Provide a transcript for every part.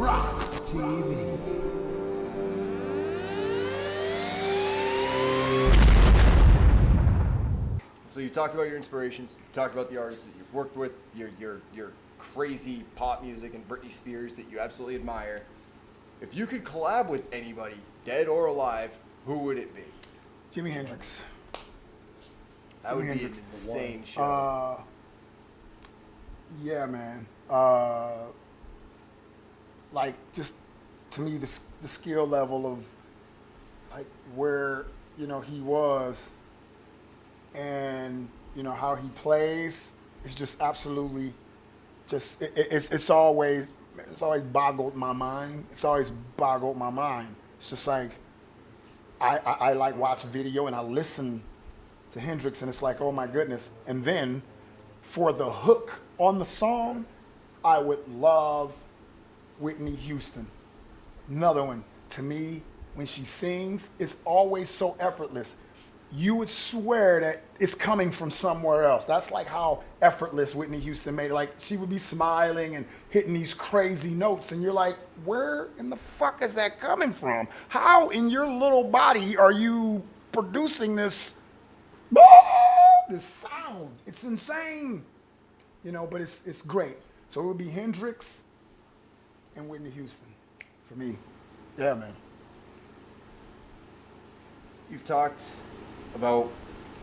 RoX-TV. So you talked about your inspirations, you talked about the artists that you've worked with, your crazy pop music and Britney Spears that you absolutely admire. If you could collab with anybody, dead or alive, who would it be? Jimmy Hendrix. That would be an insane show. Yeah, man. Like, just to me, the skill level of like where he was, and how he plays is just absolutely, just it's always boggled my mind. It's always boggled my mind. It's just like I like watch video and I listen to Hendrix and it's like, oh my goodness. And then for the hook on the song, I would love Whitney Houston. Another one. To me, when she sings, it's always so effortless. You would swear that it's coming from somewhere else. That's like how effortless Whitney Houston made it. Like, she would be smiling and hitting these crazy notes, and you're like, where in the fuck is that coming from? How in your little body are you producing this sound? It's insane, but it's great. So it would be Hendrix and Whitney Houston for me. Yeah, man. You've talked about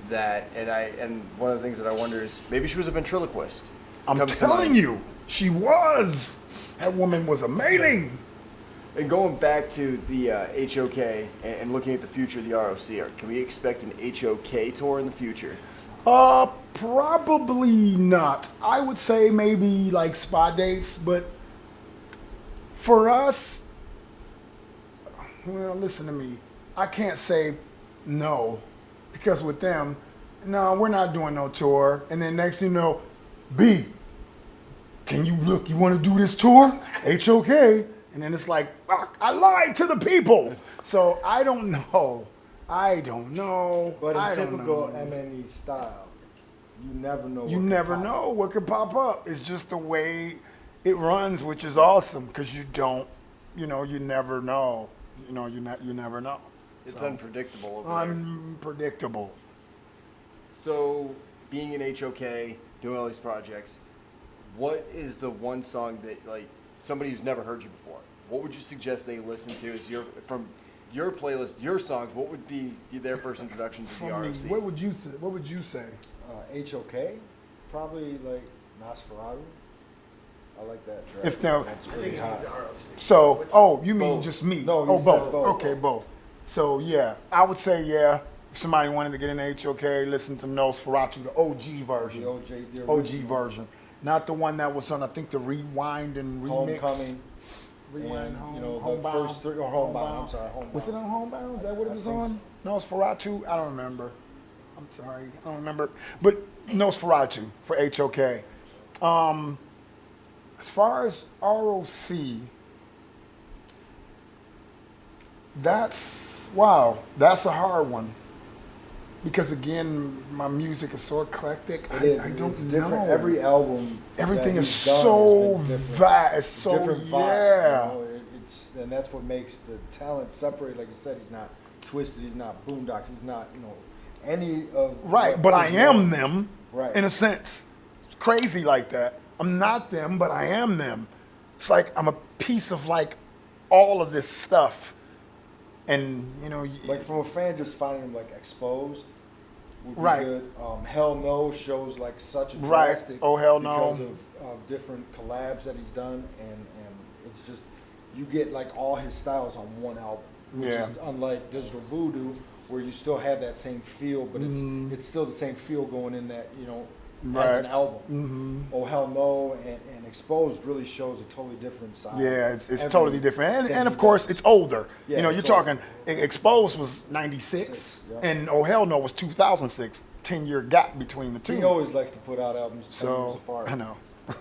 that, and one of the things that I wonder is maybe she was a ventriloquist. I'm telling you, she was. That woman was amazing. And going back to the HOK and looking at the future of the R.O.C, can we expect an HOK tour in the future? Probably not. I would say maybe like spot dates, but for us, well, listen to me. I can't say no, because with them, no, we're not doing no tour. And then next thing you know, B, can you want to do this tour? HOK. And then it's like, fuck, I lied to the people. So I don't know. But in typical MNE style, you never know. You never know what could pop up. It's just the way it runs, which is awesome, because you don't, you never know. You never know. It's unpredictable over there. Unpredictable. So, being in HOK, doing all these projects, what is the one song that, like, somebody who's never heard you before, what would you suggest they listen to as from your playlist, your songs? What would be their first introduction to the R.O.C? What would you say? HOK, probably like Nosferatu. I like that track. That's pretty hot. So, you mean just me? No, both. Okay, both. So yeah, I would say yeah. If somebody wanted to get into HOK, listen to Nosferatu, the OG version. The OG version, not the one that was on, I think, the Rewind and Remix. Homecoming. Rewind, and, Homebound. The first three, or Homebound. I'm sorry, Homebound. Was it on Homebound? Is that what it was on? Nosferatu? I don't remember. I'm sorry, I don't remember. But Nosferatu for HOK. As far as R.O.C, that's a hard one. Because again, my music is so eclectic. I don't know. Every album, everything is so vast. It's so different vibe, and that's what makes the talent separate. Like I said, he's not Twisted. He's not Boondocks. He's not any of. Right, but I am them. Right. In a sense, it's crazy like that. I'm not them, but I am them. It's like I'm a piece of like all of this stuff. And like from a fan just finding him like exposed would be right. good. Hell No shows like such a right. drastic Oh Hell No, because of different collabs that he's done, and it's just you get like all his styles on one album, which is unlike Digital Voodoo, where you still have that same feel, but it's still the same feel going in that as an album. Oh Hell No and Exposed really shows a totally different side. Yeah, it's totally different, and of course it's older. Yeah, you're talking Exposed was '96, and Oh Hell No was 2006. 10-year gap between the two. He always likes to put out albums 10 years apart. I know.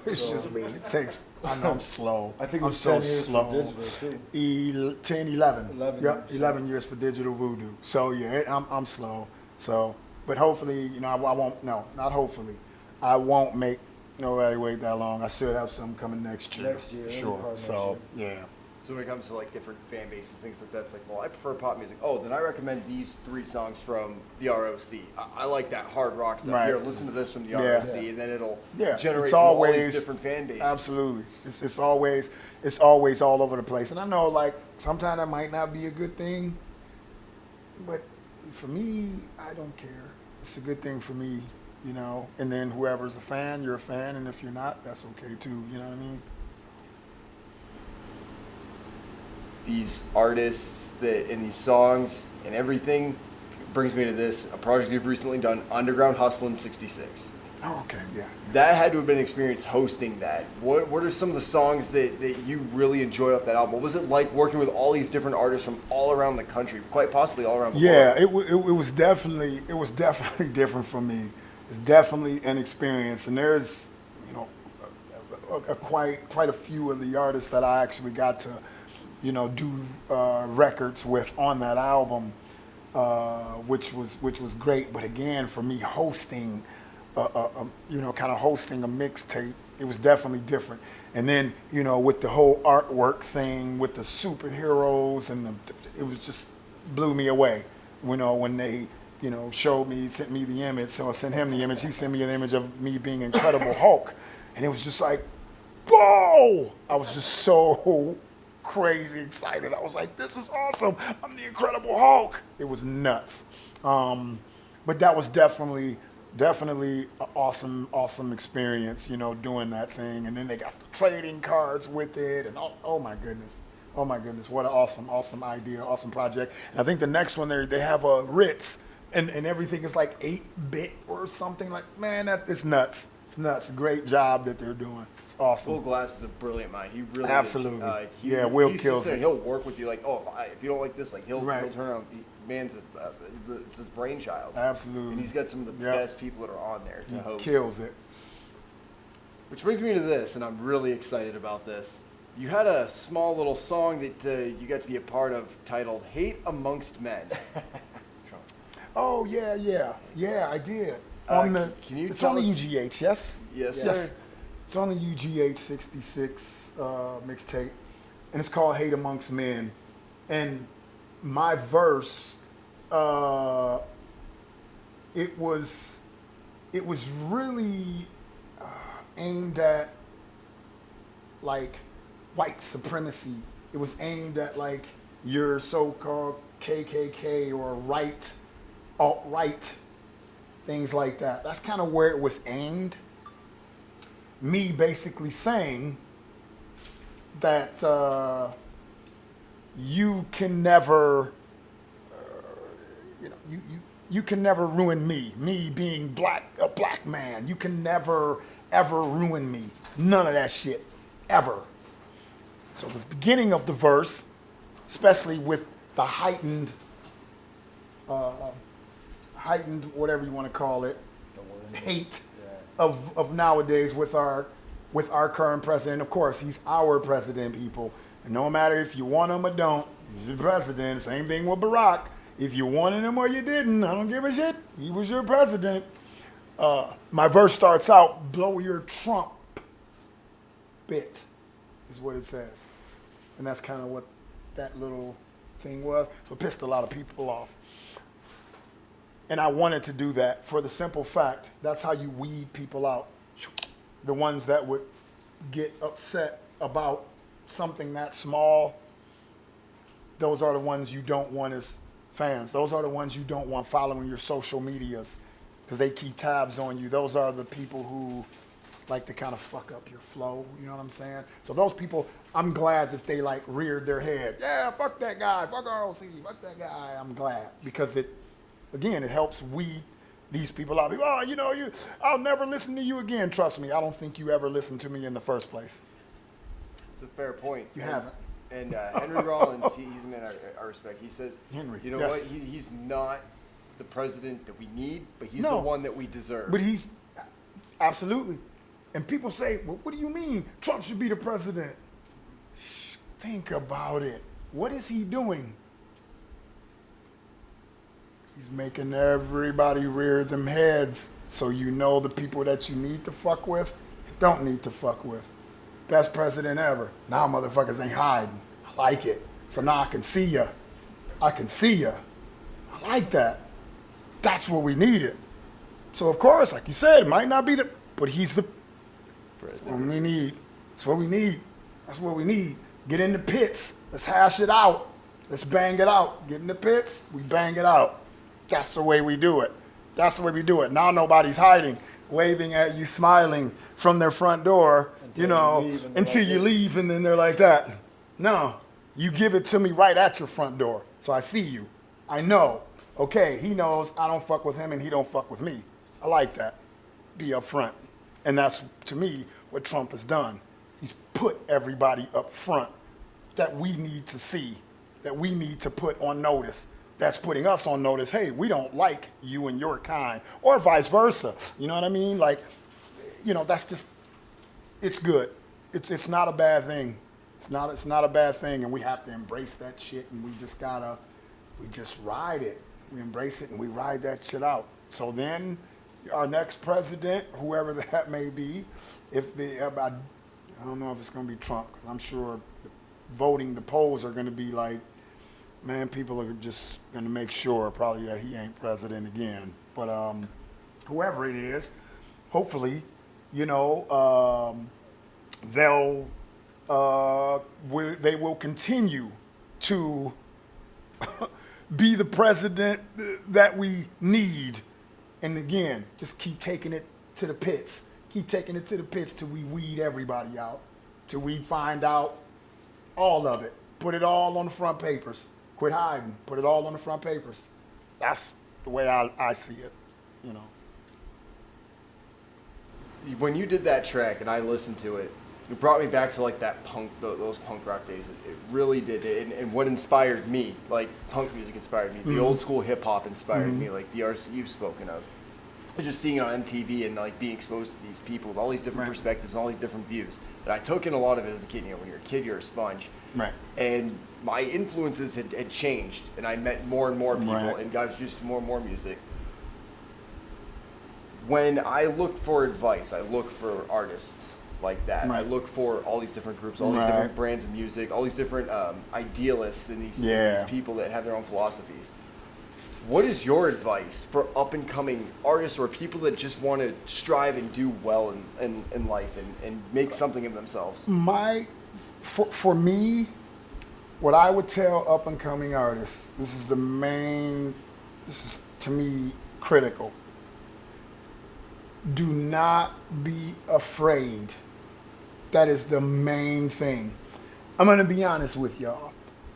It's just me. It takes. I know I'm slow. I think I'm it's so 10 years slow. for digital too. 10, 11. 11 yep, years. 11 years for Digital Voodoo. So yeah, I'm slow. So, but hopefully, I won't. No, not hopefully. I won't make Nobody wait that long. I should have something coming next year. Next year, for early sure. part next So yeah. So when it comes to like different fan bases, things like that, it's like, well, I prefer pop music. Oh, then I recommend these 3 songs from the R.O.C. I like that hard rock stuff. Right. Here, listen to this from the Yeah. R.O.C. and then it'll generate it's from all always these different fan bases. Absolutely, it's always all over the place. And I know like sometimes that might not be a good thing, but for me, I don't care. It's a good thing for me, you know. And then whoever's a fan, you're a fan, and if you're not, that's okay too. You know what I mean? These artists that in these songs and everything brings me to this, a project you've recently done, Underground Hustlin' 66. Oh, okay, yeah. That had to have been an experience hosting that. What are some of the songs that you really enjoy off that album? What was it like working with all these different artists from all around the country, quite possibly all around the world? Yeah, it was definitely different for me. It's definitely an experience, and there's, you know, quite a few of the artists that I actually got to, you know, do records with on that album, which was great. But again, for me, hosting, you know, kind of hosting a mixtape, it was definitely different. And then, you know, with the whole artwork thing, with the superheroes, and it was just blew me away. You know, when they, you know, sent me the image. So I sent him the image. He sent me an image of me being Incredible Hulk, and it was just like, whoa! I was just so crazy excited. I was like, this is awesome. I'm the Incredible Hulk. It was nuts. But that was definitely an awesome experience, you know, doing that thing. And then they got the trading cards with it, and oh my goodness, what an awesome idea, awesome project. And I think the next one they have a Ritz, and everything is like 8-bit or something. Like, man, it's nuts. It's nuts. Great job that they're doing. It's awesome. Full Glass is a brilliant mind. He really Absolutely. is. Will he kills sits there, it. He'll work with you like, if you don't like this, like he'll Right. turn around. It's his brainchild. Absolutely. And he's got some of the Yep. best people that are on there to He host. kills it. Which brings me to this, and I'm really excited about this. You had a small little song that you got to be a part of titled "Hate Amongst Men." Oh yeah, I did. Can you it's tell on the us- UGH, yes? Yes, sir. It's on the UGH 66 mixtape, and it's called "Hate Amongst Men." And my verse, it was really aimed at like white supremacy. It was aimed at like your so-called KKK or alt-right, things like that. That's kind of where it was aimed. Me basically saying that you can never, you can never ruin me. Me being a black man, you can never ever ruin me. None of that shit, ever. So the beginning of the verse, especially with the heightened whatever you want to call it, hate of nowadays with our current president. Of course, he's our president, people. And no matter if you want him or don't, he's your president. Same thing with Barack. If you wanted him or you didn't, I don't give a shit. He was your president. My verse starts out, blow your Trump bit, is what it says. And that's kind of what that little thing was. So it pissed a lot of people off. And I wanted to do that for the simple fact, that's how you weed people out. The ones that would get upset about something that small, those are the ones you don't want as fans. Those are the ones you don't want following your social medias because they keep tabs on you. Those are the people who like to kind of fuck up your flow, you know what I'm saying? So those people, I'm glad that they like reared their head. Yeah, fuck that guy, fuck R.O.C, fuck that guy. I'm glad because it helps weed these people out. People, I'll never listen to you again. Trust me, I don't think you ever listened to me in the first place. It's a fair point. You haven't. And Henry Rollins, he's a man I respect. He says, Henry, you know yes. what? He's not the president that we need, but he's No. the one that we deserve. But he's absolutely. And people say, well, what do you mean Trump should be the president? Think about it. What is he doing? He's making everybody rear them heads so you know the people that you need to fuck with and Don't need to fuck with. Best president ever. Now motherfuckers ain't hiding. I like it. So now I can see ya. I can see ya. I like that. That's what we needed. So of course, like you said, it might not be the, but he's the president. That's what we need. That's what we need. That's what we need. Get in the pits. Let's hash it out. Let's bang it out. Get in the pits. We bang it out. That's the way we do it. That's the way we do it. Now nobody's hiding, waving at you, smiling from their front door, until you leave, and then they're like that. No, you give it to me right at your front door. So I see you. I know. Okay, he knows I don't fuck with him and he don't fuck with me. I like that. Be upfront. And that's, to me, what Trump has done. He's put everybody up front that we need to see, that we need to put on notice. That's putting us on notice. Hey, we don't like you and your kind, or vice versa. You know what I mean? Like, that's just, it's good. It's not a bad thing. It's not a bad thing, and we have to embrace that shit, and we just ride it. We embrace it and we ride that shit out. So then, our next president, whoever that may be, I don't know if it's going to be Trump, because I'm sure the polls are going to be like, man, people are just going to make sure probably that he ain't president again. But whoever it is, hopefully, they will continue to be the president that we need. And again, just keep taking it to the pits. Keep taking it to the pits till we weed everybody out, till we find out all of it. Put it all on the front papers. Quit hiding. Put it all on the front papers. That's the way I see it, When you did that track and I listened to it, it brought me back to like that those punk rock days. It really did. And what inspired me, like punk music inspired me. The old school hip hop inspired me, like the R.O.C. you've spoken of. Just seeing it on MTV and like being exposed to these people with all these different perspectives, all these different views. And I took in a lot of it as a kid. When you're a kid, you're a sponge. Right. And my influences had changed, and I met more and more people and got introduced to more and more music. When I look for advice, I look for artists like that. I look for all these different groups, all these different brands of music, all these different idealists and these people that have their own philosophies. What is your advice for up-and-coming artists or people that just want to strive and do well in life and make something of themselves? For me, what I would tell up-and-coming artists, this is to me critical. Do not be afraid. That is the main thing. I'm going to be honest with y'all.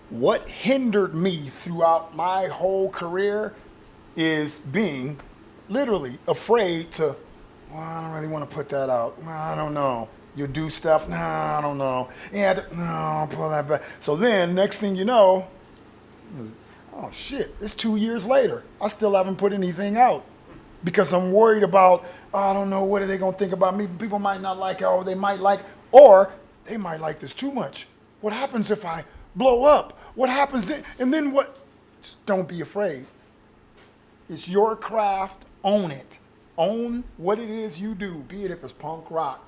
What hindered me throughout my whole career is being literally afraid to, I don't really want to put that out. I don't know. You do stuff? I don't know. Yeah, no, pull that back. So then, next thing you know, oh shit, it's 2 years later. I still haven't put anything out because I'm worried about, I don't know, what are they going to think about me? People might not like it, or they might like, or they might like this too much. What happens if I blow up? What happens then? And then what? Just don't be afraid. It's your craft. Own it. Own what it is you do. Be it if it's punk rock,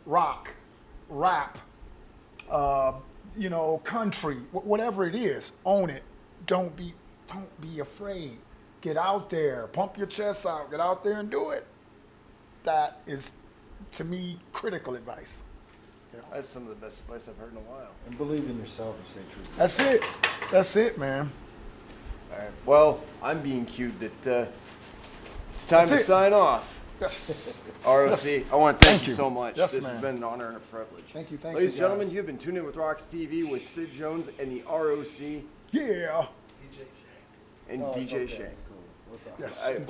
rap, country, whatever it is. Own it. Don't be afraid. Get out there. Pump your chest out. Get out there and do it. That is, to me, critical advice. That's some of the best advice I've heard in a while. And believe in yourself and stay true. That's it, man. All right. Well, I'm being cued that it's time to sign off. Yes. R.O.C., I want to thank you so much. Yes, this has been an honor and a privilege. Thank you. Ladies and gentlemen, you've been tuned in with RoX-TV with Sid Jones and the R.O.C. Yeah. And DJ Shane. Cool. What's up? Yes.